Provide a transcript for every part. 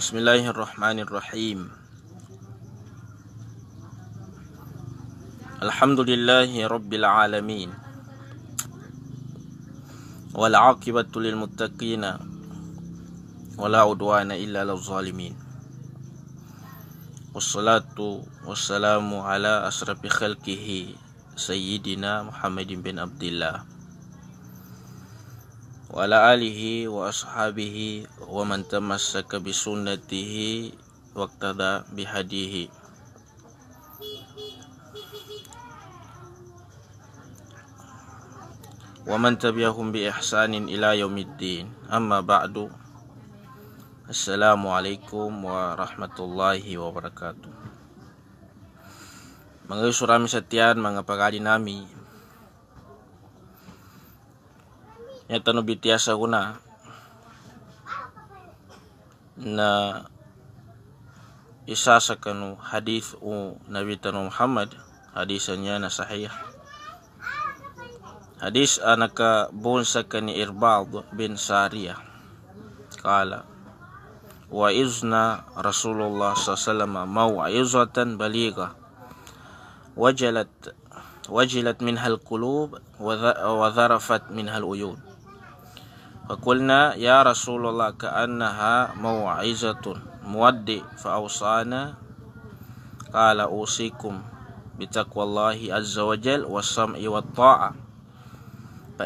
Bismillahirrahmanirrahim. Alhamdulillahi rabbil alamin. Wal aqibatu lil muttaqina wala udwana illa lil zalimin. Wassalatu wassalamu ala asrafi khalqihi sayyidina Muhammadin bin Abdillah wa ala alihi wa ashabihi wa man tamassaka bi sunnatihi waqtada bihadihi. Wa man tabi'ahum bi ihsanin ila yaumiddin. Amma ba'du. Assalamualaikum warahmatullahi wabarakatuh. Mga surami satian, mga pagadi nami. Nyata no bitiasa guna na isa sa kanu hadith o Nabi Tanu Muhammad, hadisannya na sahih. Hadis anaka bunsa kani Irbad bin Sariyah kala wa izna Rasulullah sallallahu mau'izatan baligha wajilat minha al-qulub wa dharafat minha al-uyun. Faqulna ya Rasulullah ka'annaha mau'izatun muwaddi fa'awsana qala usikum bitaqwallahi azza wa jal was-sam'i wat-ta'ah fa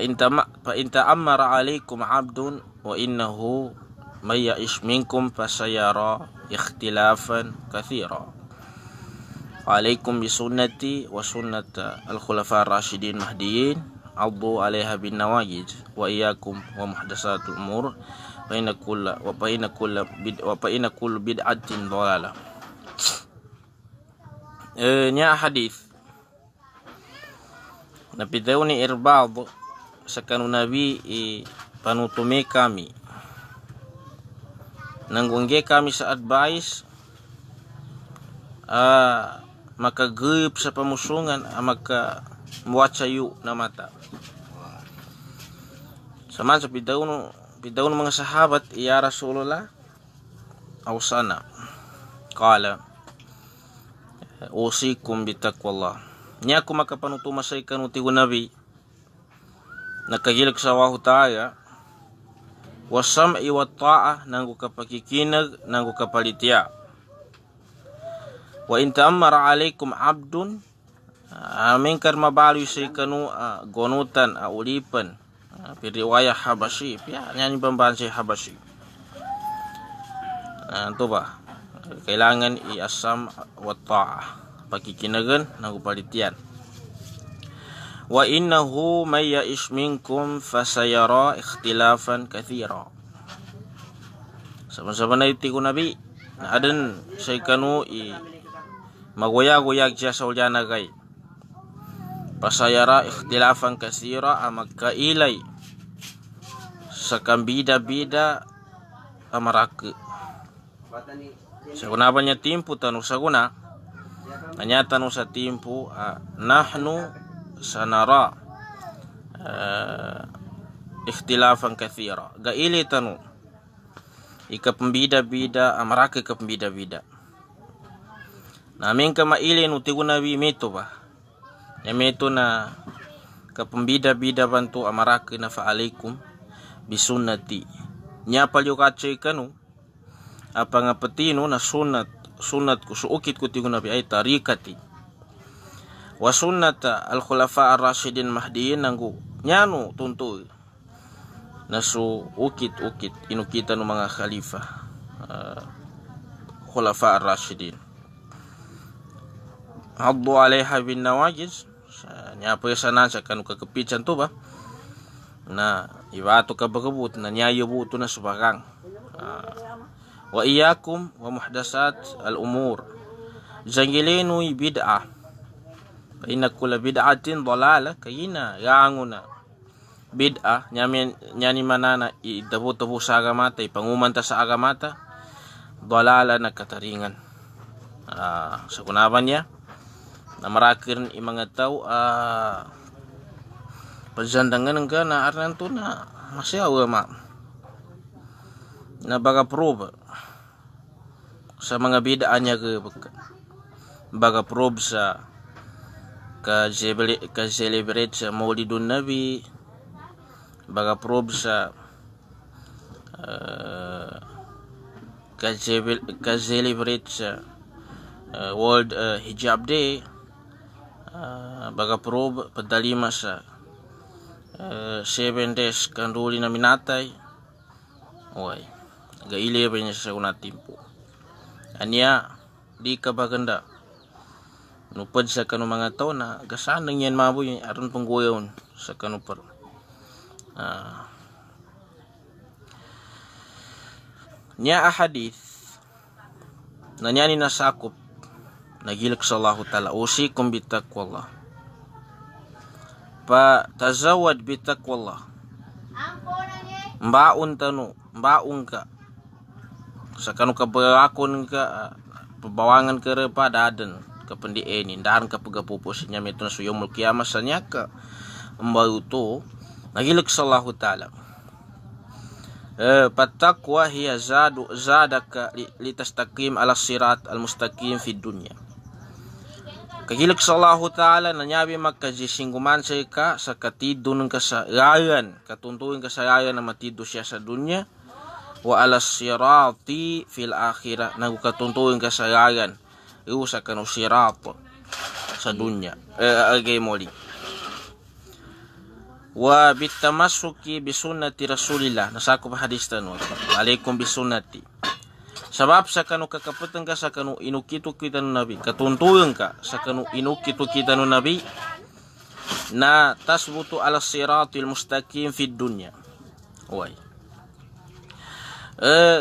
in ta'ammara 'alaikum 'abdun wa innahu may ya'ish minkum fasayara ikhtilafan katsira. Alaikum bisunnati wa sunnata al-khulafa ar-rasyidin mahdiyyin addu 'alaiha bin nawajid wa iyyakum wa muhdatsatul umur fa inna kullu bid'atin dhalalah. Nya hadis napitaw ni Irbad sa kanu Nabi panutume kami nanggungge kami sa advice makagayop sa pamusungan maka muwatsayu na mata. Sama sa pidaw ng mga sahabat, ya Rasulullah awsana qala usikum bitaqwallah. Nya ako makapanutumasay kanu ti Nabi nakagilag sa wahu ta'ala wasam'i wa ta'ah nanggo kapakikinag nanggo kapalitya. Wa in ta'ammara 'alaikum 'abdun amin kar mabaloy say kanu gonutan ulipan piriwaya habashi ya nyani pambansi habashi. Ito ba kailangan i-asam wa ta'ah pakikinagan nanggo palityan. Wa innahu may ya'ish minkum fasayara ikhtilafan katsira. Sama-sama na iti ko Nabi na adan say kanu magoya-goyag siya sa ulyana kay pasayara ikhtilafan katsira magkailay sa kambida-bida amarake. Sa kunaban niya timpo tanong sa kuna nanya tanong sa timpo nahnu sanara ikhtilafan kathira gaili tanu ika pembida-bida amarake ka pembida-bida namin ka maili no tigo Nabi mito ba ya mito na ka pembida-bida bantu amarake na fa'alaikum bisunnati nya palyukatse kanu apa nga patino na sunat ko suukit ko tigo Nabi ay tarikati wa sunnata al-khulafa ar-rasyidin mahdiyyin nanggo nyano tuntu nasu ukit inukita ng mga khalifah khulafa ar-rasyidin addu 'alaiha bin nawajiz nya po sana sa kanu kakapitsan to ba na ibato ka bagabut na nyayo buto na subakang wa iyyakum wa muhdatsat al-umur jangilenu bid'ah fa inna kulla bid'atin dhalalah kayina yanguna bid'ah nyani manana idabo-tabo sa agamata ipangumanta sa agamata dhalalah na kataringan. Sa kunaban niya na marakir mga tao pagsandangan nga na arnan to na masyaw ma na baga proba sa mga bid'anya baga probe sa ka-celebrate sa Maulidun Nabi, baga probe sa ka-celebrate sa World Hijab Day, baga probe padalima sa 7 days kanduli na minatay. Oy, gaili pa niya sa kunatimpo. Anya, di ka baganda. Nupad sa kanu mga tao na gasanang yan maboy aron pangguyaw sa kanu par. Nya ahadith na niya ni nasakop nagilak sa Allah Ta'ala usikum bitaqwallah pa tazawad bitaqwallah mbaon ka sa kanu kabakon ka pabawangan ka pa dadan kapandieni dahan ka pagapupos niya meto na suyomul kiamas sa niya ka mbayo to nagilak sa Allah Ta'ala patakwa hiya zadaka litastaqim ala sirat al mustaqim fi dunya. Kagilak sa Allah Ta'ala na nyabi magkajisingguman sa ka sa katido ng kasarayan, katuntuin kasarayan na matido siya sa dunya, wa ala sirati fil akhirah, na katuntuin kasarayan, sa kanu sirat sa dunya, agay moli. Wa bitamassuki bisunnati Rasulillah, nasakop hadis tanwa alaikum bisunnati, sabab sa kanu kakapatan ka sa kanu inukitu kita no nabi, katuntuyan ka sa kanu inukitu kita no nabi na tasbutu ala siratil mustaqim fid dunya. Way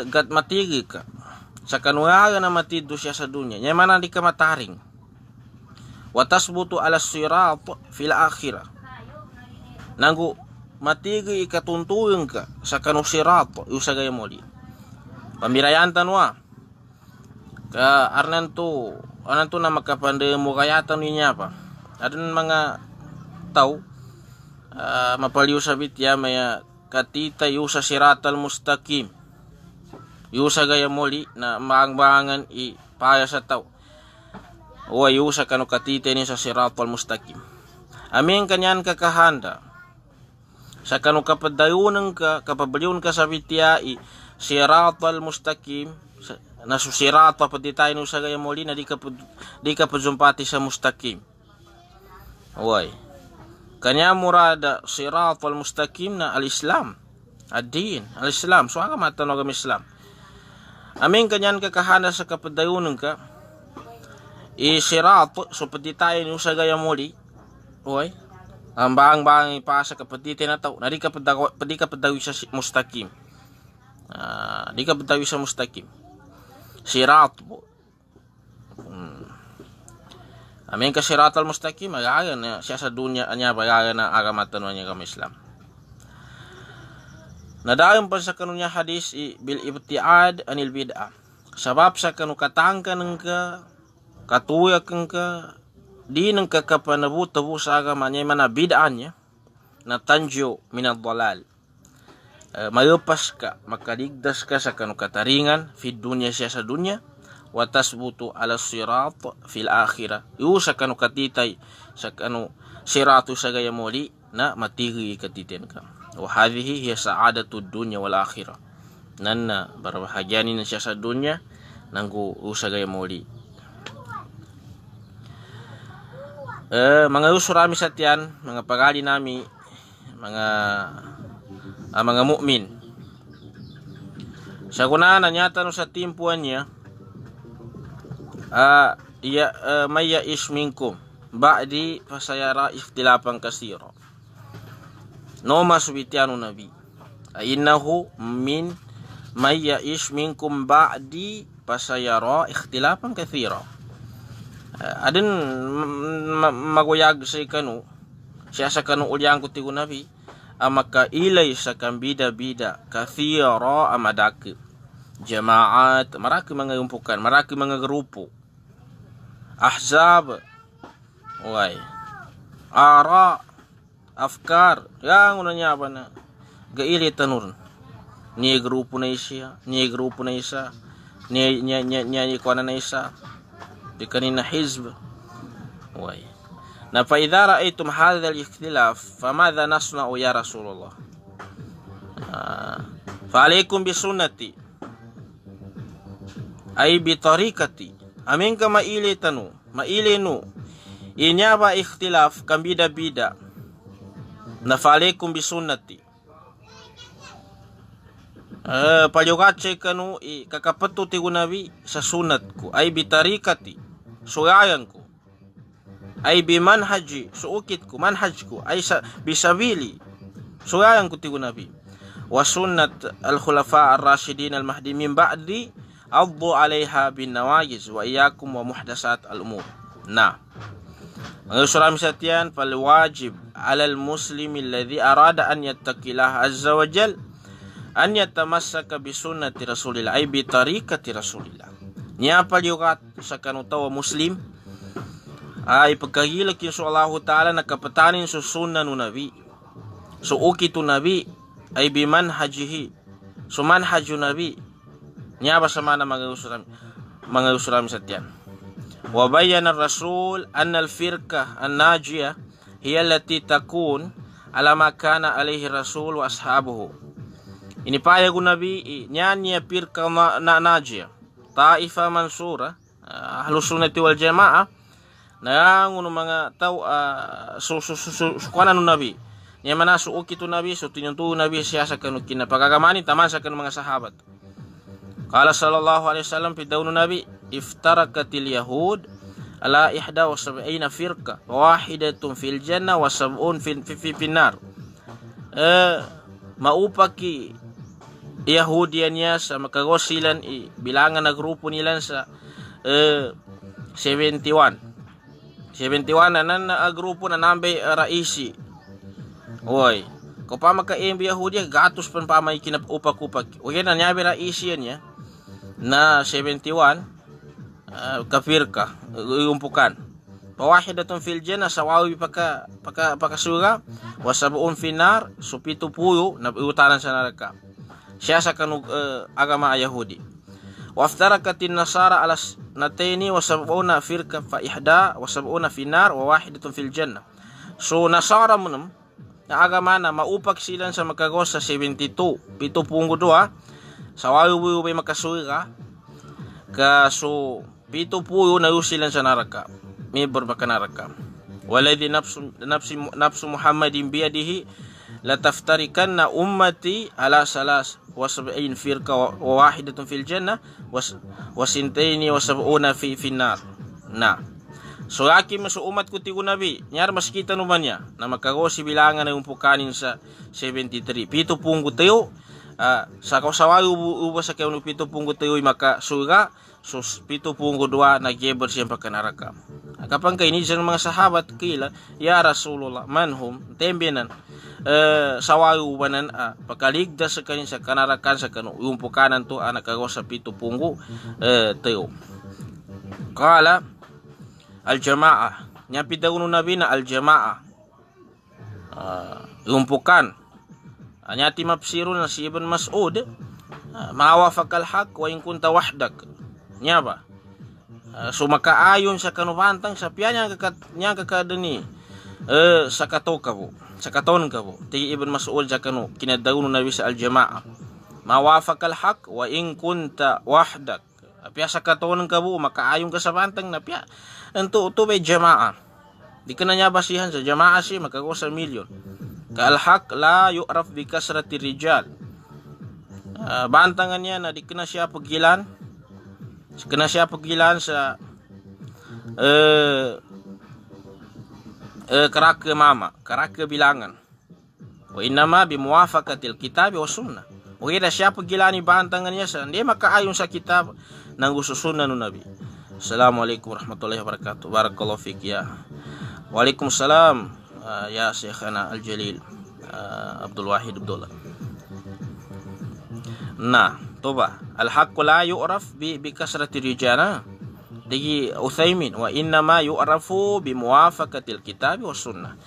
gat matigi ka sa kanu nga na matido siya sa dunya nya mana di ka mataring, wa tasbutu ala sirat fil akhirah, nanggo matigi ikatuntuyan ka sa kanu sirat usagay moli pamirayan tanwa ka arnanto na makapande mo kayatan niya pa adun mga tao mapaliw sabit ya maya katita yu sa siratal mustaqim yu sagay moli na maangbangan i paya sa tao o yu sa kanu katita ni sa siratal mustaqim amin kanyan kakahanda sa kanu kapadayunan ka kapabaliwn ka sa bitiyai siratal mustaqim na susirat pa pati tayo nung sa gaya muli na di ka pajumpati sa mustaqim. Uy kanya murada siratal mustaqim na al-Islam ad-din al-Islam, so aga matanong ang Islam amin kanyan kakahana sa kapadayunan ka sirat so pati tayo nung sa gaya muli. Uy ang bang ipasa kapatid na tao na di ka padawi sa mustaqim, di ka padawi sa mustaqim sirat po amin ka sirat al mustaqim agagan na siya sa dunya anya bagagan na agamatan niya kami Islam. Nadayon pa sa kanunya hadis bil ibtiad anil bid'ah, sabab sa kanu katangkan ka katuyak ka di nang kakapanabu-tabu sa agama niya mana bid'anya na tanjo minad dalal, mayupas ka makaligdas ka sa kanu kataringan fi dunya siya sa dunya wa tasbutu ala sirat fil akhirah yu sa kanu katitay sa kanu siratu sa gaya muli na matigi katiten ka wa hadhihi hiya sa'adatud dunya wal akhirah, nan na barabahagyani na siya sa dunya nanggo usa gaya muli. Mga usurami sa tiyan, mga pagali nami, mga mu'min. Sa kunahan niya tanong sa timpuan niya, may yaish minkum ba'di fasayara ikhtilafan kasira. No masubitiano nabi. Innahu min may yaish minkum ba'di fasayara ikhtilafan kasira. Adin maguyag sa kanu siya sa kanu ulyang ko tigo nabi makailay sa kambida-bida kathira amadak jamaat maraki mga umpukan maraki mga grupo ahzab way ara afkar yang unanya ba na gaili tanur ni grupo na isa niya ikuan na isa di kanina hizb. Way. Na fa idza ra'aytum hadha al-ikhtilaf famadha nasna'u ya Rasulullah? Fa alaykum bi sunnati ay bi tariqati. Amin ka maili no. Inya ba ikhtilaf kan bida-bida. Na fa alaykum bi sunnati. Palyugatse kanu kakapatu ti gunabi sa sunat ko ay bitarikati suyayan ko ay bimanhaji suukit ko manhaj ko ay sa bisabili suyayan ko ti gunabi wa sunnat al khulafa ar rasyidin al mahdi min ba'di addu alaiha bin nawajiz wa iyyakum wa muhdasat al umur. Nah, surah misatian fal wajib ala al muslimi alladhi arada an yattaqillaha azza wa jalla an yatamassaka bi sunnati Rasulillah ay bi tariqati Rasulillah. Niya palyugat sa kanutawa muslim ay pagkahilak yun sa Allah Ta'ala na kapatanin sa sunna no nabi. So ukitu nabi ay bi manhajihi. So manhaju nabi. Niya ba sa mana mga usuram sa tiyan. Wa bayyana Rasul anna al-firqa an-najiyah hiya allati takun ala ma kana alayhi Rasul wa ashabuhu. Inipaya ko nabi niya pirka na najia taifa mansura ahlus sunnati wal jamaah na nguno mga tao sukuanan no nabi niya manasu ukitu nabi so tinyuntu nabi siya sa kanu kinapagagamani taman sa kanu mga sahabat. Qala sallallahu alaihi wasallam fi daunu nabi iftarakatil yahud ala 71 firqa wahidatun fil jannah wa 70 fi nar. Maupaki Yahudian niya sa makagosilan bilangan na grupo nila sa 71 na grupo na nambay raisi. Oy, ko pa maka-MB Yahudia gatos pan pa may kinap-upak-upak. O yan na nyabi raisi yan niya na 71 kafirka umpukan. Pawahidatun fil jannah sawawi pakasura wa 70 finar supito puyo na utanan sa neraka. Siya sa kanug agama Yahudi. Waftarakat nasara alas nateni wa 70 firqa fa ihda wa 70 finar wa wahidatun fil jannah. So nasara mo na agama na maupak silan sa makagos sa 72 72 sawawi bay makasura ka so pito puyo na usilan sa naraka. May berbaka naraka. Waladhi nafsu Muhammadin biyadihi lataftarikanna ummati ala salas wa 70 firqa wa wahidatun fil jannah wa sintaini wa 70 fi finnar. Na so aki masu umat ko ti nabi nyar maskita numan niya na makagosi bilangan na umpukanin sa 73 pito punggo tayo sa kasawayo uba sa kayo pito punggo tayo maka suga so pito punggo dua nagyeber siya pagkanaraka. Kapag kayo sa mga sahabat kila ya Rasulullah manhum tembenan sawayo ubanan pagkaligdas sa kanin sa kanarakan sa kanu umpukanan to anak kago sa pito punggo tayo. Kala al-jamaah nya pidaw no nabi na al-jamaah umpukan anya ti mapsiro na si Ibn Mas'ud mawafakal haq wa in kunta wahdak nya ba so makaayon sa kanubantang sa piya nya kakadani sa katon ka po ti Ibn Mas'ud sa kanu kinadaw no nabi sa al-jamaah mawafakal haq wa in kunta wahdak piya sa katon ka po makaayon ka sa bantang na piya ento to may jamaah di ka na niya basihan sa jamaah si makago sa milyon ka al-haq la yu'raf bi kasrati rijal bantangan niya na di ka na siya pagilan sa karake bilangan wa inama bi muwafaqatil kitab wa sunnah o ida siya pagilani bantangan niya sa hindi makaayon sa kitab ng ususunan ng nabi. Assalamualaikum warahmatullahi wabarakatuh. Barakallahu fik ya. Waalaikumsalam ya Syekhana Al-Jalil Abdul Wahid Abdullah. Nah, toba al-haqqu la yu'raf bi kasrati rijana digi Utsaimin wa inna ma yu'rafu bi muwafaqatil kitab wa sunnah.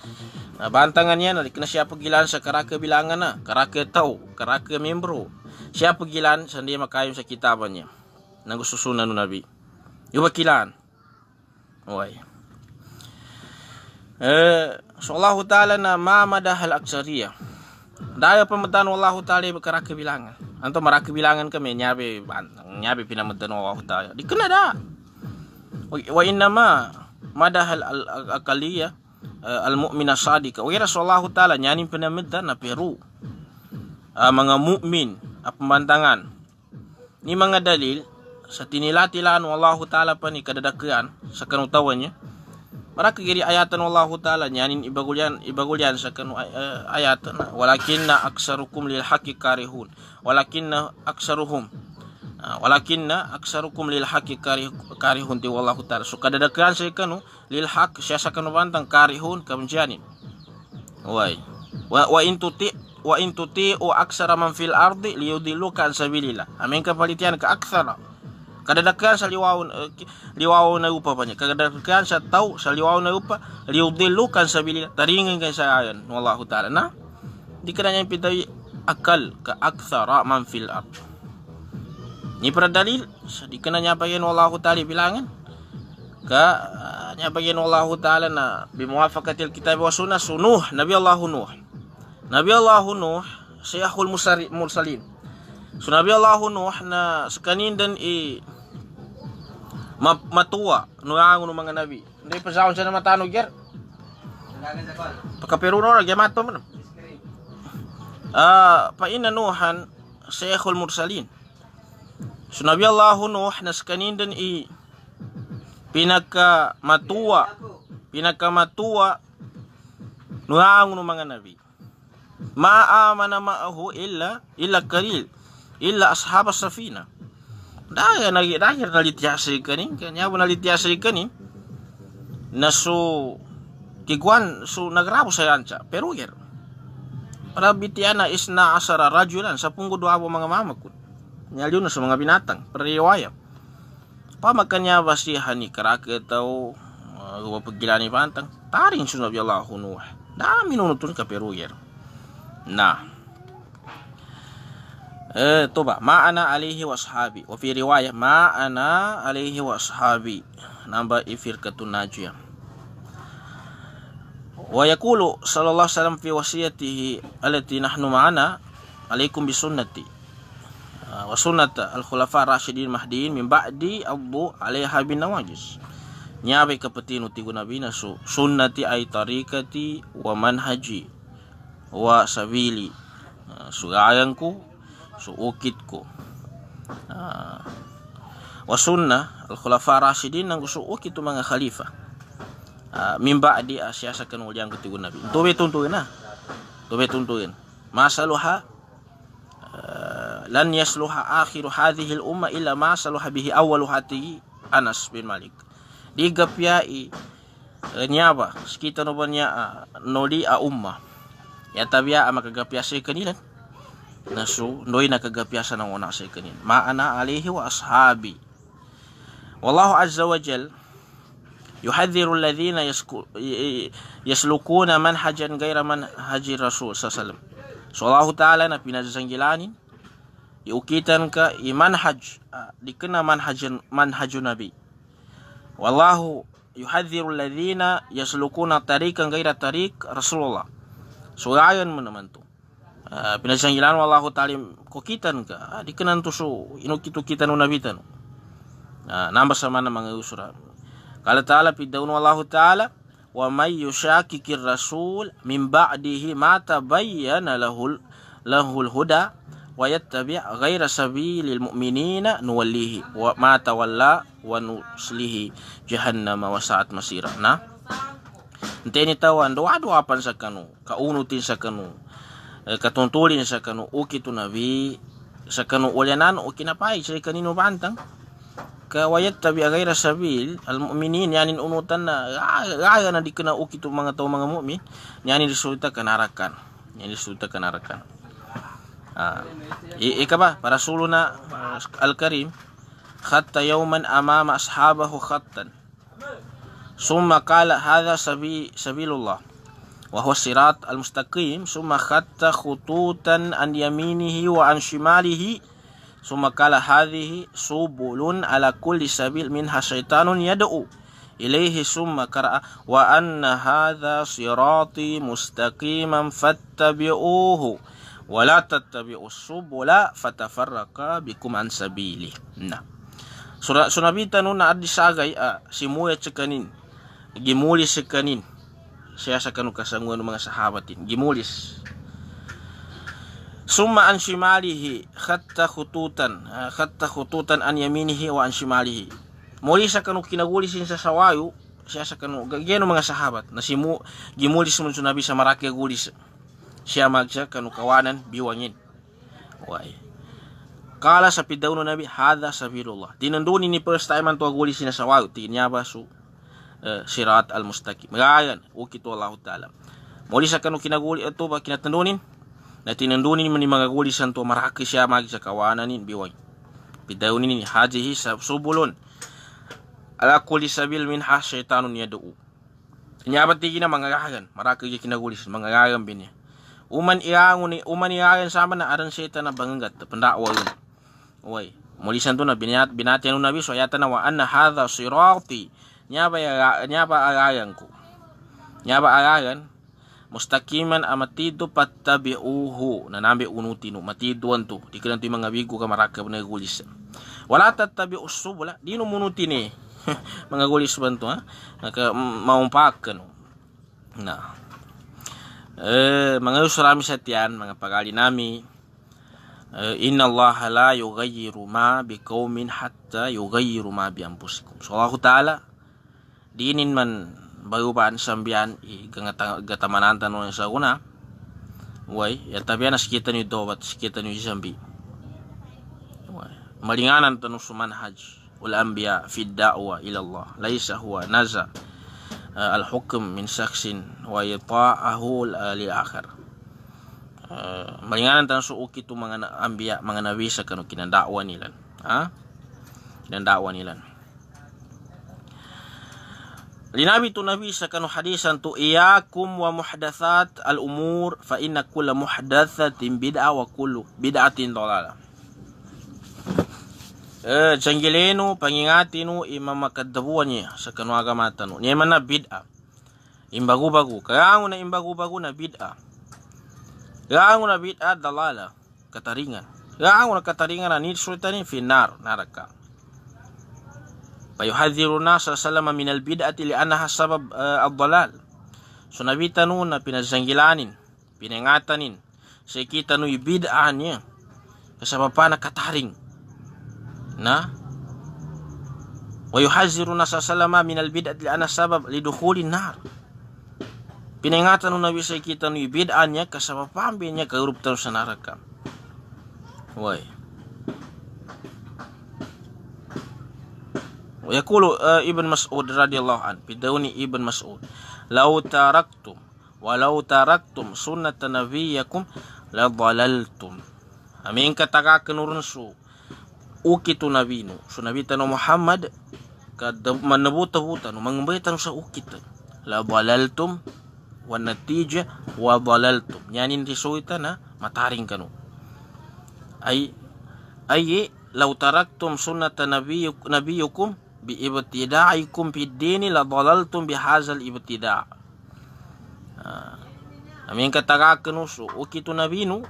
Bantangan niya na siya pagilan sa karake bilangan na karake tao karake membro siya pagilan sa hindi makayon sa kitaban niya. na gususunan ng Nabi. Iwakilaan. Okay. So Allah Ta'ala na mamadahal aksariya. Dahil pamadan Allah Ta'ala karakabilangan. Anto marakabilangan kami, nyabi pinamadan Allah Ta'ala. Di kena da. Wa innama madahal al-akaliya al-mu'mina sadika. Wa Allah Ta'ala nyanin pinamadan na Peru. Mga mu'min at pemantangan. Ni mga dalil sa tinilatilaan Allah Ta'ala pa ni kadadakian sa kanutawan niya. Para kagiri ayatan Allah Ta'ala nyanin ibagulyan sa kanu ayatan walakinna aksarukum lil haqqi karihun walakinna aksarukum lil haqqi karihun ti Allah Ta'ala. So kadadakian sa kanu lil haqq siya sa kanu bantang karihun kamjanin. Wa in tuti o aksara man fil ardi liyudilluka an sabilillah. Amin kapalitian ka aksara. Kadadakan sa liwaw na upa pa niya. Kadadakan sa tao sa liwaw na upa liyudilluka an sabilillah. Taringin kayo sa ayan ng Allah Ta'ala na di ka na niya pitawi akal ka aksara man fil ardi. Ni para dalil sa di ka na niya pagyan Allah Ta'ala bilangan ka niya pagyan Allah Ta'ala na bimuwafakatil kitab wa sunnah sunuh Nabi Allahu Nuh. Nabi Allahu Nuh, Siyahul Mursalin. So Nabi Allahu Nuh na sekanindan matuwa nuangon ng mga nabi. Hindi pa sa na matano ger. Pagkaperuno na gyamato man. Painanuhan Siyahul Mursalin. So Nabi Allahu Nuh na sekanindan pinagkamatuwa nuangon ng mga nabi. Ma'amana ma'ahu illa kalil illa ashabas safina. Dahil nalitiyasay kanin kanya po nalitiyasay kanin na so kiguan so nagrabo sa yansa pero yer para bitiana is na asara rajulan sa punggo duwa mga mamakot nyalyo na sa mga binatang periwaya pamakanya basihan ni karaket tao pagilani pantang taring sunabi Allahu Nuh dami nunutun ka pero yer. Nah, toba ma'ana alaihi washabi wa fi riwayah ma'ana alaihi washabi namba ifirkatun najiyah wa yaqulu sallallahu alaihi wasallam fi wasiyatihi allati nahnu ma'ana alaikum bisunnati wa sunnat al-khulafa rasyidin mahdiin min ba'di addu 'alaiha bin nawajis nyabe kapatino ti gunabi na sunnati ay tariqati wa manhaji wa sabili sugayan ko suukit ko wa sunnah al-khulafa rasyidin nang suukit mga khalifa min ba'di asya sa kanulyang katigun nabi tuwe tuntuin masaluha lan yasluha akhiru hadhihi al-umma illa ma saluha bihi awwalu hati Anas bin Malik digapyai nyaba sekita no banya noli a umma ya tabia makagapyasa kanilan nasu noy nakagapyasa ng una sa kanin maana alaihi wa ashabi wallahu azza wa jal yuhadhiru alladhina yaslukuna manhajan ghayra manhaji rasul sallallahu alaihi wasallam so Allah Ta'ala na pinasanggilanin iukitan ka manhaj dikena manhajun nabi wallahu yuhadhiru alladhina yaslukuna tariqan ghayra tariq rasulullah. So ayon mo naman to. Pinasanggilan mo Allah Ta'ala kukitan ka. Di ka nanto so inukitu-kitan mo nabitan. Namba sama na mga usura. Kala Ta'ala pidaw mo Allah Ta'ala wa may yushakikir rasul min ba'dihi ma tabayyana lahul huda wa yattabi' ghayra sabilil mu'minina nuwallihi wa ma tawalla wa nuslihi jahannama wa sa'at masira. Na Nteni tawan doa-doapan sa kanu, kaunutin sa kanu, katuntulin sa kanu, uki tu nabi, sa kanu ulyanan, uki napay, sa kanino bantang, kawayat tabi agayra sabil, al-mu'minin, yanin unutan na, gaya na di ka na uki tu mga tao mga mu'min, yanin resulta kanarakan. Ika ba, para sulo na al-karim, khatta yawman amama ashabahu khattan, ثم قال هذا سبيل الله وهو الصراط المستقيم ثم خط خطوطا عن يمينه وعن شماله Summa qala hadhihi subulun ala kulli sabil minha syaitanun yad'u ilaihi, summa qara'a wa anna hadha sirati mustaqiman fattabi'uhu wa la tattabi'us subula fatafarraqa bikum an sabili. Nah, sunabita nun na adi sagay simuya tsakanin gimulis sekanin siya sa kanu kasanguan ng mga sahabatin gimulis. Summa an shimalihi khatta khututan an yaminihi wa an shimalihi. Muli sa kanu kinagulisin sa sawayo siya sa kanu gagyan mga sahabat na gimulis mo sunabi sa maraki gulis siya magsa kanu kawanan biwangin. Way. Kala sa pidaw no nabi hadha sabilullah. Tinanduni ni first time man to gulisin sa sawayo tinya ba su sirat al mustaqim. Magayan ukito Allah taala. Muli sa kanu kinaguli ato ba kinatandunin na tinandunin man ni mga gulisan to maraki siya magi sa kawanan nin biway. Pidaw ni hajihi subulun ala kulli sabil minha syaitanun yad'u. Nyabat tigi na mga gagan maraki gi kinagulisan mga gagan binya. Uman iyangan sama na aran syaitan na banggat pendakwa yun. Way, mulisan to na binatian ng nabi so ayata na wa anna hadha sirati nyaba agayan ko. Nyaba agayan mustaqiman amatido pattabi'uhu nanambe unutino matiduan to di kanto mga bigo ka maraka na gulis wala tattabi'us subula di no munutini mga gulis banto naka maumpakan na mga usrami sa tiyan mga pagali nami inna Allah la yughayyiru ma biqaumin hatta yughayyiru ma bi anfusikum. So Allah taala dinin man bayuban sambian gatamanantan no sa una way ya tabiana sekitan ni dobat sekitan ni zambi way malinganan tanu sumanhaj ul anbiya fi da'wa ila Allah laisa huwa naza al hukm min shakhsin wa yata'ahu li akhir. Malinganan tanu su ukitu mga anbiya mga nabi sa kanu kinandakwa nila kinandakwa nila. Linabi tu nabi sa kanu hadisan tu iyakum wa muhdatsat al umur fa inna kulla muhdatsatin bid'a wa kullu bid'atin dalalah. Janggileno pangingatino imamakadabuan niya sa kanu agamata no. Niya man na bid'a. Imbagu-bagu. Kayango na imbagu-bagu na bid'a. Kayango na bid'a dalalah. Kataringan. Kayango na kataringan na nitsultanin finar naraka. Fayuhadhiru nasa salama minal bid'ati li'annaha sabab ad-dalal. So nabita nun na pinazanggilanin, pinangatanin, sa ikita nun yung bid'ahan niya. Kasama pa nakataring. Na? Wayuhadhiru nasa salama minal bid'ati li'annaha sabab lidukhulin nar. Pinangatan nun nabi sa ikita nun yung bid'ahan niya, kasama pa ang niya kauruptan sa naraka. Way. ويقول ابن مسعود رضي الله عنه بدون ابن مسعود لو تركتم سنة نبيكم لضللتم. Amin katakakan urun su ukitu nabinu su nabita no Muhammad kad manabuta-buta no mangbaytan sa ukita la dalaltum wa natija wa dalaltum yanin risuita na mataring kanu ay law taraktum sunnata nabiyukum bi ibtida'ikum fid dini la dalaltum bi hadzal ibtida'. Amin katakaken usu ukitu nabinu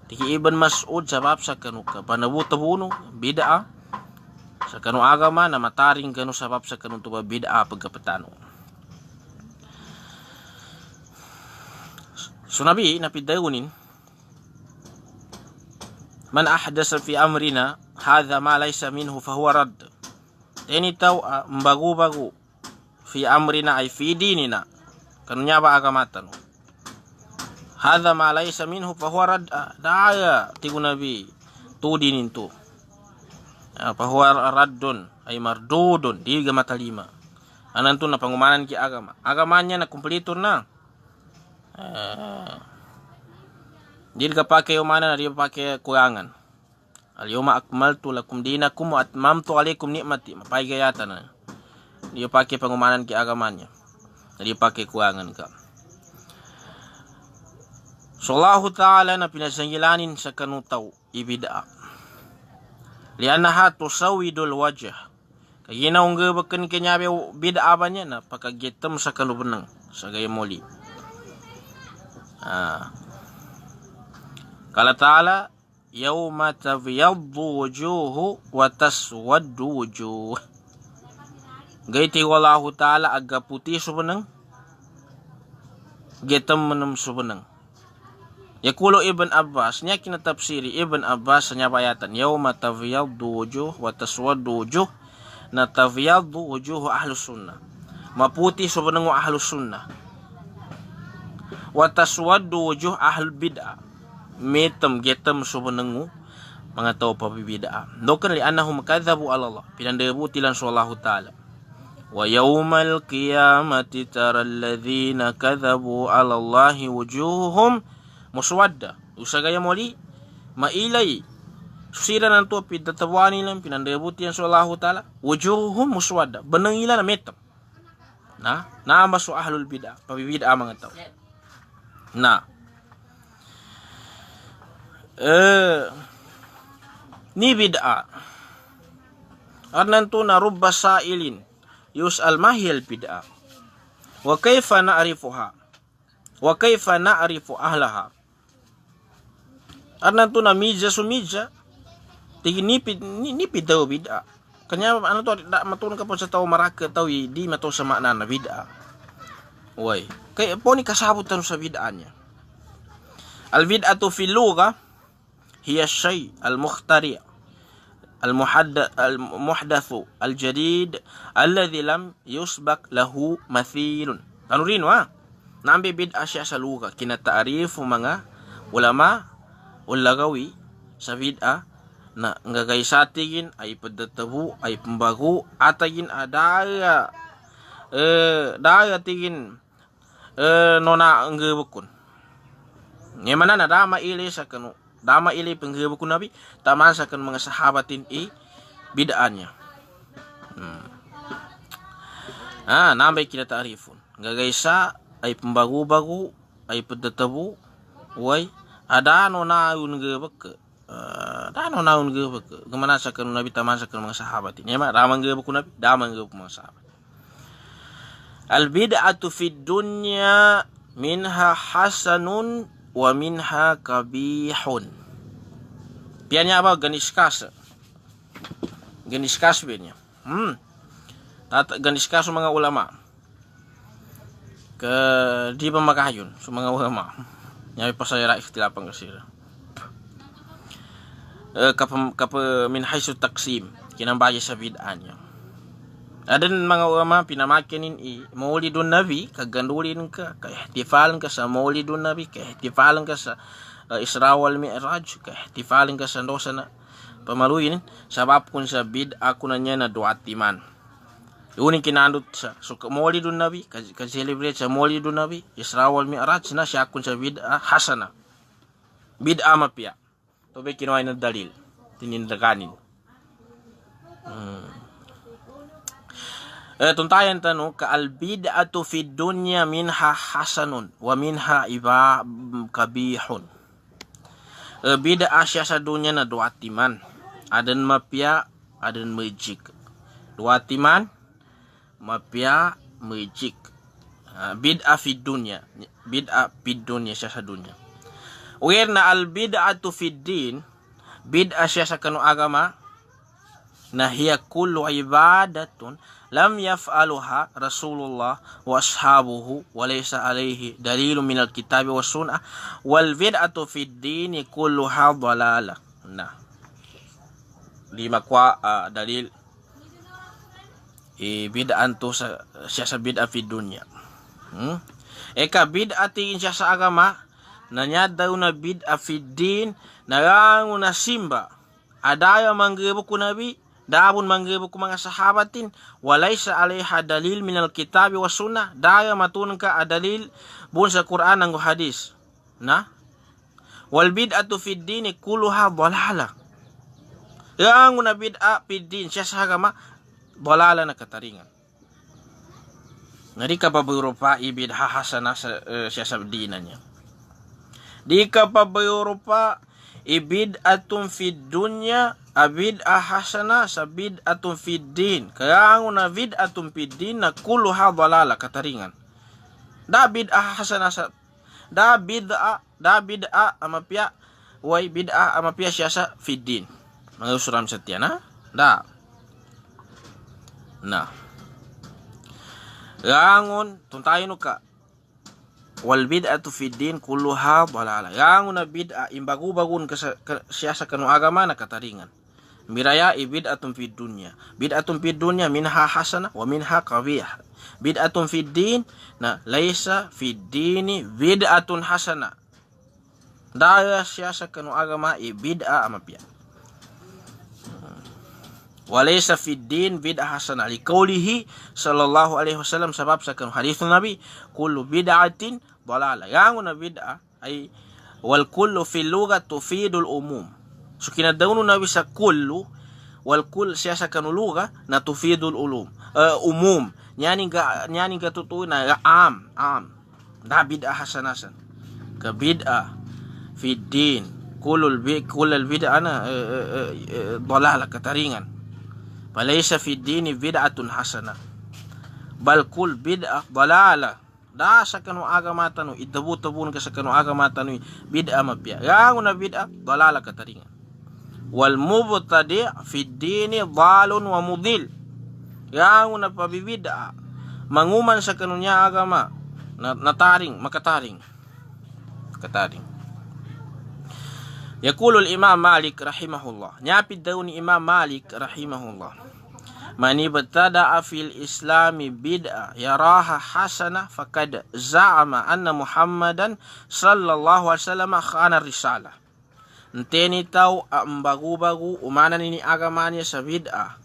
tiki Ibn Mas'ud sabab sa kanu ka panabuta-buno bid'a sa kanu agama na mataring kanu sabab sa kanu tuba bid'a pagkapatano. So nabi napidayunin man ahdasa fi amrina hadha ma laysa minhu fa huwa radd. Ini tahu bagu-bagu fi amrina ay fi dinina kanunya ba agamatan hadha ma laysa minhu fa huwa radd daya tigu nabi tu dinin tu fa huwa raddun ay mardudun di gamata lima anan tu na pangumanan ki agamanya na kumpleto na di kapake umana na di pake kurangan. Al-yawma akmaltu lakum dinakum wa atmamtu alaikum ni'mati. Mapaigayatan na. Dia pakai pengumanan ke agamanya. Dia pakai kuangan ka. So Allah Ta'ala na pinasanggilanin sa kanutaw ibida. li'annaha tusawidul wajh. Kaginaw nga bakan kanyabi bid'a ba niya na pakagitam sa kanubenang sa gaya muli. Kala ta'ala, yawma tabyaddu wujuhu wa taswaddu wujuh. Gaiti wallahu ta'ala aga putih subenang, gitam menam subenang. Yaqulu Ibn Abbas, nya kina tafsiri Ibn Abbas nya bayatan, yawma tabyaddu wujuh wa taswaddu wujuh. Na tabyaddu wujuhu ahlus sunnah, maputi subenang ahlus sunnah, wa taswaddu wujuh ahlul bid'ah, metem getem subenang mga tao pa bid'ah. Dokan li annahum kadzabu ala Allah, pinandebu tilan sallallahu taala. Wa yaumal qiyamati taral ladzina kadzabu ala Allah wujuhuhum muswadda. Usagaya moli mailay susira nanto pidatawani lang pinandebuti yan sallallahu taala, wujuhum muswadda, benang ila na metam na masu ahlul bid'ah, pabibid'ah mga tao na ni bid'ah arnanto na rubba sa'ilin yus'al mahil bid'ah wa kayfa na'rifuha wa kayfa na'rifu ahlaha. Arnanto na midja sumidja tigi nipid daw bid'ah. Kanya ano to da matulong ka po sa tao maraka tao di mato sa makna na bid'ah. Way. Kay po ni kasabot tan sa bid'ah niya. Al bid'atu fil lugha hiya shay al mukhtari' al muhdathu al jadid alladhi lam yusbaq lahu mathilun. Ano rin wa? Nambi bid'ah siya sa lugha kina ta'rifu mga ulama ulagawi sa bid'ah na ngagaysatigin ay padatabu ay pembagu atagin adaya daya tigin nona ngebukun nyemana na dama ili sa kanu dama ili penggebukun nabi tama sa kan mga sahabatin bid'ahnya nambay kita ta'rifun ngagaysa ay pembagu-bagu ay padatabu way ada nona ngebuk dano naun ge kemana sa kan nabi taman sa kan mga sahabat ini ma ramang ge ku nabi damang ge mga sahabat. Al bid'atu fid dunya minha hasanun wa minha kabihun. Pianya apa ganiskas pianya ganiskas mga ulama ke di pamakayun sa mga ulama nyawi pasayra ikhtilafan kasira kapa min haisu taksim kinambaya sa bid'ah niya. Adan mga ulama pinamakin maulidun nabi kagandulin ka ihtifalan ka sa maulidun nabi ihtifalan ka sa Isra wal Mi'raj ihtifalan ka sa dosa na pamaluin sabab kun sa bid'ah kunan niya na duatiman. Yuning kinandot sa maulidun nabi ka-celebrate sa maulidun nabi Isra wal Mi'raj na siya kun sa bid'ah hasana bid'ah mapia. Tobe kinuha ng dalil. Tinindaganin. Tuntayan tanong, ka-albid'atu fi dunya minha hasanun wa minha iba kabihun. Bid'ah siya sa dunya na duatiman. Adan mapya, adan majik. Duatiman, mapya, majik. Bid'ah fi dunya. Bid'ah fi dunya siya sa dunya. Uyer na al-bid'atu fid din, bid'ah siya sa kanu agama na hiya kullu ibadatun lam yaf'aluha Rasulullah wa ashabuhu wa laysa alayhi dalilun minal kitabi was sunnah wal bid'atu fid din kulluha dalalah. Nah. Lima kwa dalil bid'an to siya sa bid'ah fid dunya. Eka bid'ah tingin siya sa agama nanya daw na bid'ah fid din narango na simba adaya manggebo ku nabi daabon manggebo ku mga sahabatin walaysa alaiha dalil minal kitabi was sunnah daya matun ka adalil bun sa Quran ang hadis na wal bid'atu fid din kulluha dalalah. Yang na bid'ah fid din siya sa agama dalala na kataringan. Ngari ka pa Europa bid'ah hasana siya sa dinan niya. Di ka pa Europa ibid'atun fid dunya abid'ah hasana sa bid'atun fid din. Kaya na bid'atun fid din na kulluha dhalala kataringan. Da bid'ah hasana sa da bid'ah amapya way bid'ah amapya siya sa fid din. Mga usuram sa tiyan ha? Da. Na. Rangon tuntayo no ka wal bid'atu fid din kulluha dhalala. Yang na bid'a imbagu-bagun siya sa kanu agama na kataringan. Miraya bid'atun fid dunya. Bid'atun fid dunya minha hasana wa minha qabih. Bid'atun fid din na laysa fid dini bid'atun hasana. Daya siya sa kanu agama bid'a amapya. Walaysa fid din bid'ah hasanah liqaulihi sallallahu alaihi wasallam sebab sakan hadis Nabi kullu bid'atin dalalah. Yang na bid'ah ay wal kullu fil lugha tufidul umum. So kinadawn Nabi sa kullu wal kull siya sa kanuluga na tufidul umum. Nyani ga tutuy na am da bid'ah hasanasan ka bid'ah fid din kullul bid'ah na dalalah kataringan. Falaysa fid dini bid'atun hasana bal kul bid'ah dalala. Da sa kanu agama tanu itabu-tabun ka sa kanu agama tanu bid'ah mapya. Yang na bid'ah dalala kataringan. Wal mubtadi' fid dini dhalun wa mudil. Yang na pabibid'ah manguman sa kanu nya agama nataring makataring kataring. Yaqulul Imam Malik rahimahullah. Nyapid daw ni Imam Malik rahimahullah. Man ibtada'a fil islami bid'a yaraha hasana faqad za'ama anna Muhammadan sallallahu alaihi wasallam khana risalah. Nteni tau ambagu-bagu umana nini agamanya sa bid'a.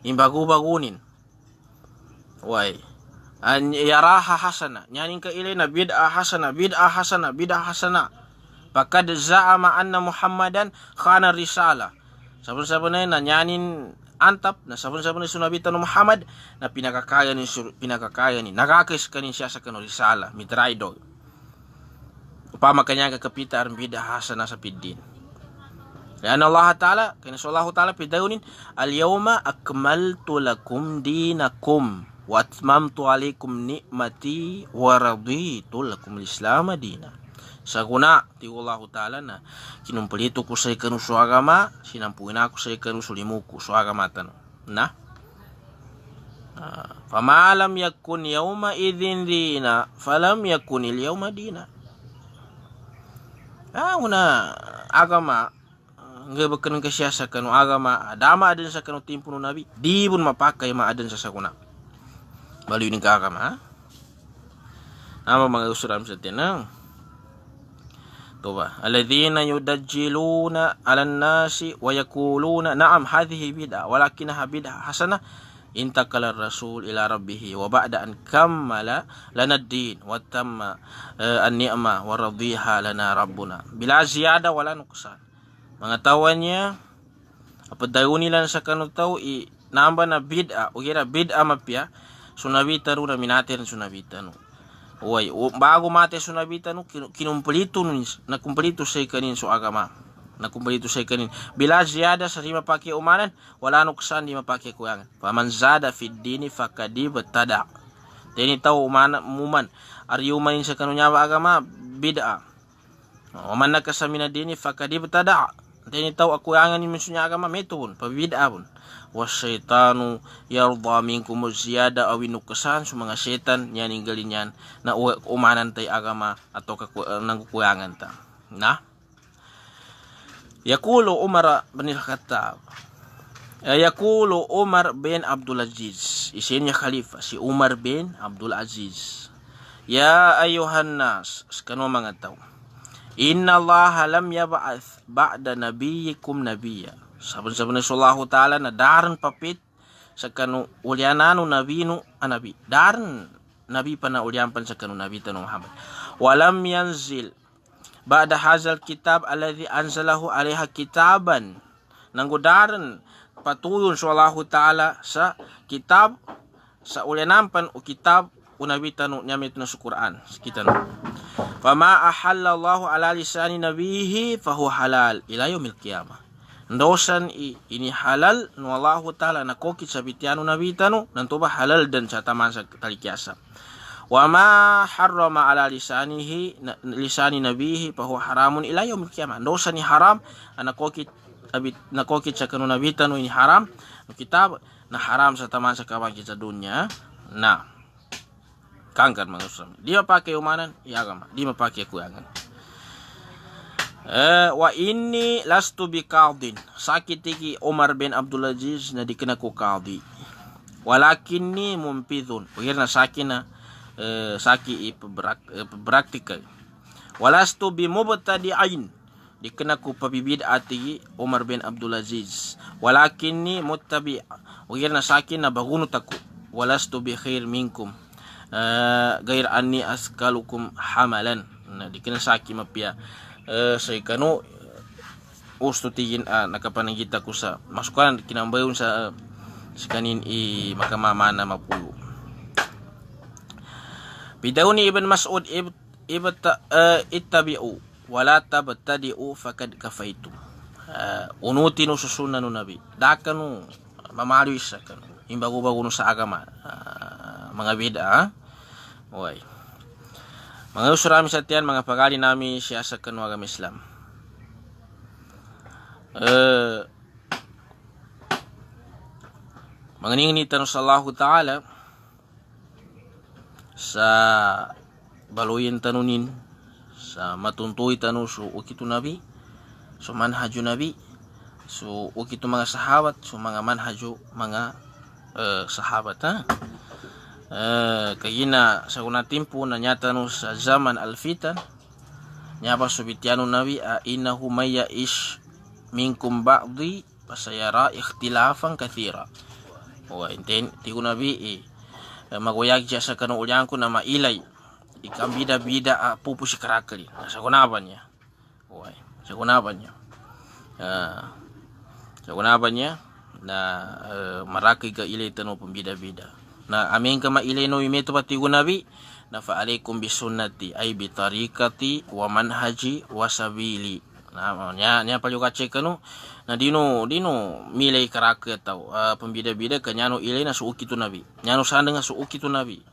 Imbagu-bagunin. Way. An yaraha hasana. Nyaning ka ilay na bid'a hasana. Pakad za'ama anna Muhammadan khana risala. Sabon-sabon na nyanin antap na sabon-sabon na sunabitan ng Muhammad na pinakakaya ni nakakis kanin siya sa kanu risala mitraidog. Upama kanya kakapita ang bid'a hasana sa piddin. Kaya Allah Ta'ala, kaya Allah Ta'ala pidawnin, al-yawma akmaltu lakum dinakum wa atmamtu alaikum ni'mati wa raditu lakum al-islam dina. Sa kuna, ti Allah Ta'ala na kinumpalito ko sa ikanu sa agama, sinampuin ako sa ikanu sa limuku sa agama tano. Na? Famalam yakun yawma idhin dina, falam yakun il yawma dina. Una agama, nga bakanong kasya sa kanu agama, adama adin sa kanu timpo no Nabi, di bun mapakay maadin sa sakuna. Baliw ni ka agama, ha? Nama mga usuram sa tinang. Tuba, alladhina yudajjiluna 'alan nasi wa yaquluna na'am hadhihi bid'ah walakinaha bid'ah hasanah intakala rasul ila rabbih wa ba'da an kammala lana ad-din wa tamma an-ni'mah wa radiha lana rabbuna bila ziyada wala nuqsan. Mga tawannya apa daw nila sa kanutaw namba na bid'ah o gira bid'ah mapya sunabita na minatir sunabita no. Uy, bago mate sunabita no kinumpalito na kumpalito sa kanin so agama. Na kumpalito sa kanin. Bila ziyada sa lima paki umanan, wala nuksan di mapaki kuyangan. Paman zada fid dini fakadi batada. Teni tao umuman aryumanin sa kanunya agama bid'a. Waman nakasamina dini fakadi batada. Teni tao akuyangan ni mensunya agama metun pabid'a pun. Wasyaitanu yarda minkum ziyada aw nuqsan sa mga setan nya ninggalin yan na umanan tay agama atau nangkukuyangan ta. Na? Yaqulu Umar bin Khattab. Yaqulu Umar bin Abdul Aziz. Isin niya khalifa si Umar bin Abdul Aziz. Ya ayuhan nas, kanu mga tao. Inna Allah lam yab'ath ba'da nabiyyikum nabiyya. Sabon-sabon na Sallahu Ta'ala na daran papit sa kanu ulyananu nabinu anabi. Daran nabi pa na ulyanpan sa kanu nabi tanong Muhammad. Walam yanzil ba'da hazal kitab alladhi anzalahu alaiha kitaban. Nanggudaran patuyon Sallahu Ta'ala sa kitab sa ulyanampan o kitab o nabi tanong nyamit na sa Quran. Kita no. Fama ahallallahu ala lisani nabihi fahuwa halal ila yaumil qiyamah. Ndosan ini halal nu Allah taala nakoki sabitianu nabi tanu nantoba halal dan cataman sa talikiasa. Wa ma harrama ala lisani nabihi fahuwa haramun ila yaumil qiyamah. Ndosan ni haram nakoki cakanu nabi tanu ini haram nu kitab na haram sa taman sa kabagi sa dunya. Nah, kangkan mangusam. Dia pakai umanan, ya agama. Dia pakai kuangan. Wa inni lastu biqadin. Sakit tiki Umar bin Abdul Aziz na dikena ku qadi. Walakinni mumpidhun. Wagirna sakina saki praktikal. Walastu bimubtadi'ain. Dikena ku pabibid'ati Umar bin Abdul Aziz. Walakinni muttabi'. Wagirna sakina bagunut aku. Walastu bi khair minkum. Gair anni askalukum hamalan. Nah, dikena saki mapia sa ikano usto tigin nakapanangita ko sa masukan kinambayon sa kanin i makamamana mapulo. Bidawni Ibn Mas'ud ittabi'u wala tabtadi'u fakad kafaitum. Unutin susunan no nabi. Dakanu mamalo isa kanu. Imbago-bago no sa agama. Mga bid'a. Okay. Mga usurami sa tiyan, mga pagali nami siya sa kanwagam Islam. Mga ninganitan sa Allah Ta'ala sa baluyin tanunin, sa matuntuy tanu so ukitu nabi, so manhaju nabi, so ukitu mga sahabat, so mga manhaju mga sahabat ha. Kagina sa unang timpo na nyata no sa zaman alfitan nyapa subitiano nabi innahu may ya'ish minkum ba'di pasayara ikhtilafan kathira. Inten tigo nabi maguyag siya sa kanuulyan ko na mailay ikang bida-bida pupusi karakali sa kunaban niya. Sa kunaban niya na marakay ka ilay tano pambida-bida na amin ka mailay no imeto pati nabi na fa'alaikum bisunnati ay bitarikati wa manhaji wa sabili. Na nya palyuka check no na dino milay karaka tau pambida-bida kanyano ilay na suuki tu nabi nyano sanda nga suuki tu nabi.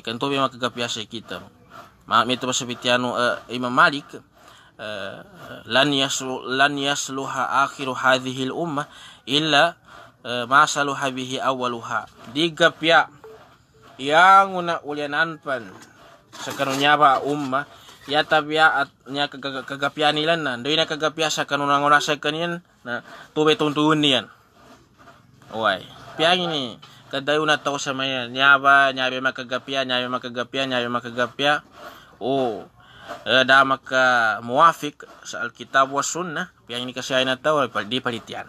Kanto be makagapiasa kita meto pa sabitiano Imam Malik lan yasluha akhiru hadhihi al ummah illa masaluha bihi awaluha. Digapya yang una ulyanan pan sa kanunya ba umma ya tabya at nya kagapya nila na doy na kagapya sa kanunang una sa kanyan na tube tuntuun niyan. Piang ini kadayo na tao sa mayan nyabe makagapya dama ka muwafik sa alkitab wa sunnah. Piang ini kasi ay na tao di palitian.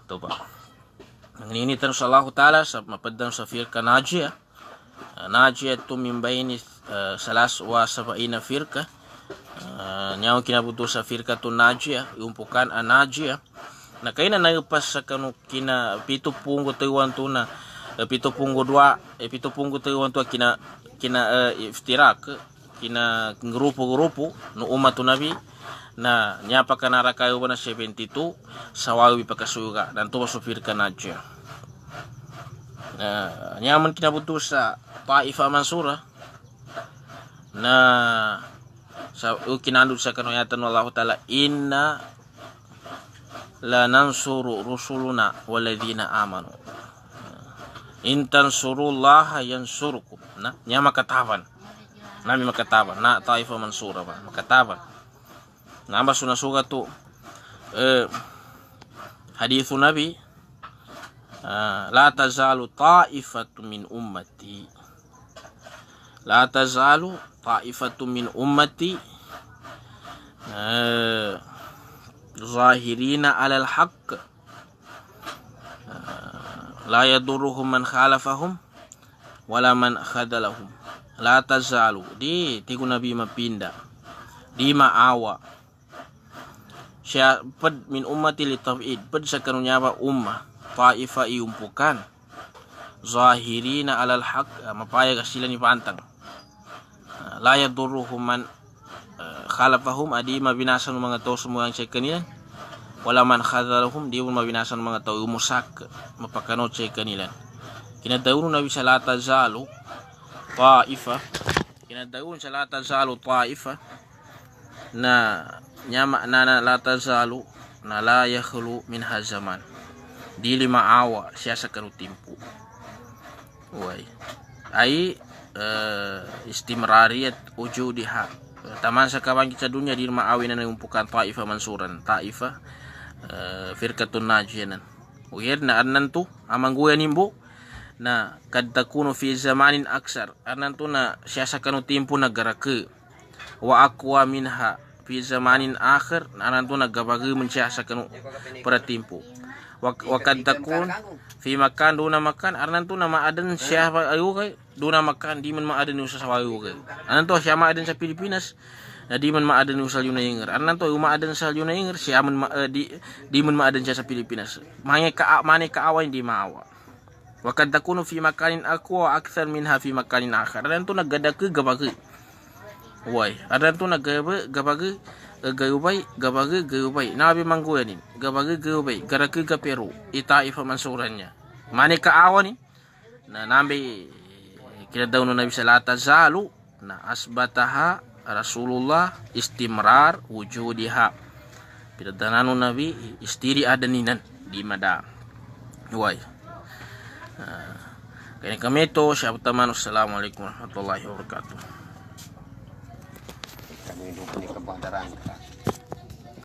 Ito ba nangininitan sa Allah Ta'ala sa mapaddan sa firka Najiyah. Najiyah ito mimbayini salas wa sabaina firka. Nyaw kinabuto sa firka to Najiyah iumpukan a Najiyah na kaya na nagpas sa kanu kina pitupunggo tayuan to na pitupunggo tayuan to kina iftirak kina grupo no umat nabi na nyapa kanara kayo na 72 sawawi pakasuga dan to sufir kanadja nyaman kinabuto sa Ta'ifa Mansura na sa kinandud sa kanuyatan wallahu ta'ala inna la nansuru rusuluna walladhina amanu in tansurullaha yansurukum na nya makataban nami makataban na Ta'ifa Mansura ba makataban namba sunasuga tu hadithu nabi la tazalu ta'ifatu min ummati zahirina alal haqq la yadurruhum man khalafahum wala man khadalahum. La tazalu di tigo nabi mapinda di maawa siya pad min ummati li tawhid pad sa kanunya ba ummah taifa iumpukan zahirina alal haq, mapayag sila ni pantang. La yadurruhum man khalafahum, adi mabinasan ng mga tao sumuang sa kanila. Wala man khadalahum, di mo mabinasan ng mga tao umusak mapakanot sa kanila. Kinadaun Nabi sa lata zalo ta'ifa, kinadaun sa lata zalo ta'ifa na nyama na lata zalo na la yakhlu min hazaman, dili maawa siya sa kanutimpo. Uy ay istimrariyat ujudiha, taman sa kabangkit sa dunya di maawi na nangumpukan ta'ifa mansuran, ta'ifa firkatun najiyanan. Uyed na anan to amang guya nimbo na kad takuno fi zamanin aksar, anan to na siya sa kanutimpo nagarake, wa aqwa minha fi zamanin akhir, anan to nagabagi man siya sa kanu para timpo. Wa kad takun fi makan duna makan, anan to na maadan siya ayo kay duna makan di man maadan sa sawayo kay. Anan to siya maadan sa Pilipinas na di man maadan usal yun na inger. Anan to umaadan sa yun na inger siya man di man maadan siya sa Pilipinas. Mane kaawa hindi maawa. Wa kad takunu fi makanin aqwa akthar minha fi makanin akhar. Anan to naggadake gabage. Way, anan to gabage gayubay nabi mangguyanin gabage gayubay garake ka Peru itaifa mansurannya. Mane kaawa ni na nabi kinadaw no Nabi sa lata zalo na asbataha Rasulullah istimrar wujudiha, pinadananon Nabi istiri adaninan di mada. Way kaya kami to siya taman. Assalamualaikum warahmatullahi wabarakatuh. Kami dito ni kabandaran.